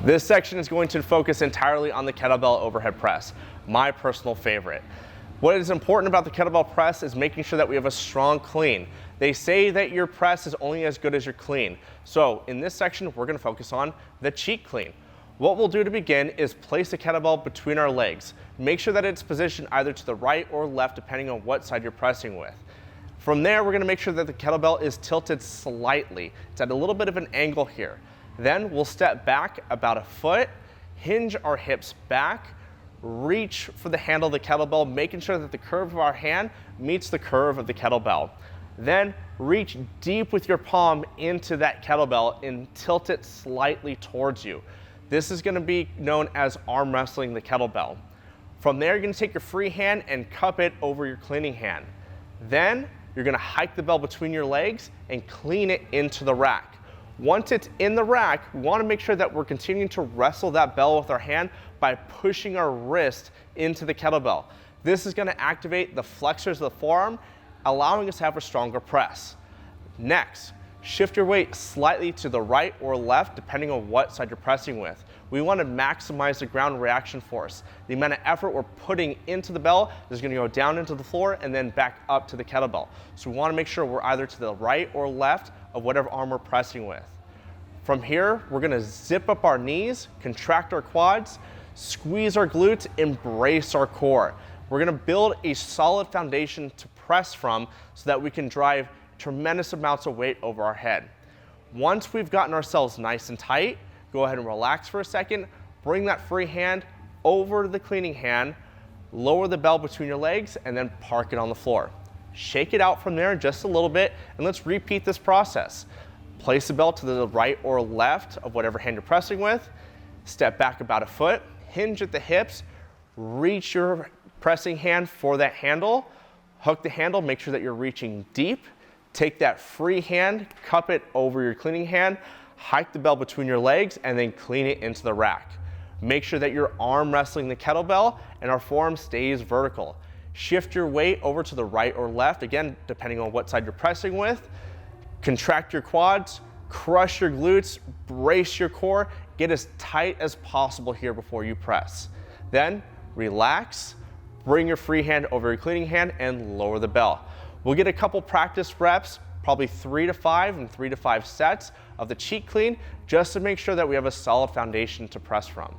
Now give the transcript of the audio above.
This section is going to focus entirely on the kettlebell overhead press, my personal favorite. What is important about the kettlebell press is making sure that we have a strong clean. They say that your press is only as good as your clean. So in this section, we're going to focus on the cheek clean. What we'll do to begin is place the kettlebell between our legs. Make sure that it's positioned either to the right or left depending on what side you're pressing with. From there, we're going to make sure that the kettlebell is tilted slightly. It's at a little bit of an angle here. Then we'll step back about a foot, hinge our hips back, reach for the handle of the kettlebell, making sure that the curve of our hand meets the curve of the kettlebell. Then reach deep with your palm into that kettlebell and tilt it slightly towards you. This is going to be known as arm wrestling the kettlebell. From there, you're going to take your free hand and cup it over your cleaning hand. Then you're going to hike the bell between your legs and clean it into the rack. Once it's in the rack, we want to make sure that we're continuing to wrestle that bell with our hand by pushing our wrist into the kettlebell. This is going to activate the flexors of the forearm, allowing us to have a stronger press. Next, shift your weight slightly to the right or left depending on what side you're pressing with. We want to maximize the ground reaction force. The amount of effort we're putting into the bell is going to go down into the floor and then back up to the kettlebell. So we want to make sure we're either to the right or left of whatever arm we're pressing with. From here, we're going to zip up our knees, contract our quads, squeeze our glutes, embrace our core. We're going to build a solid foundation to press from so that we can drive tremendous amounts of weight over our head. Once we've gotten ourselves nice and tight, go ahead and relax for a second, bring that free hand over to the cleaning hand, lower the bell between your legs, and then park it on the floor. Shake it out from there just a little bit, and let's repeat this process. Place the bell to the right or left of whatever hand you're pressing with, step back about a foot, hinge at the hips, reach your pressing hand for that handle, hook the handle, make sure that you're reaching deep, take that free hand, cup it over your cleaning hand, hike the bell between your legs, and then clean it into the rack. Make sure that you're arm wrestling the kettlebell and our forearm stays vertical. Shift your weight over to the right or left, again, depending on what side you're pressing with. Contract your quads, crush your glutes, brace your core, get as tight as possible here before you press. Then relax, bring your free hand over your cleaning hand and lower the bell. We'll get a couple practice reps, probably 3 to 5 and 3 to 5 sets of the cheek clean, just to make sure that we have a solid foundation to press from.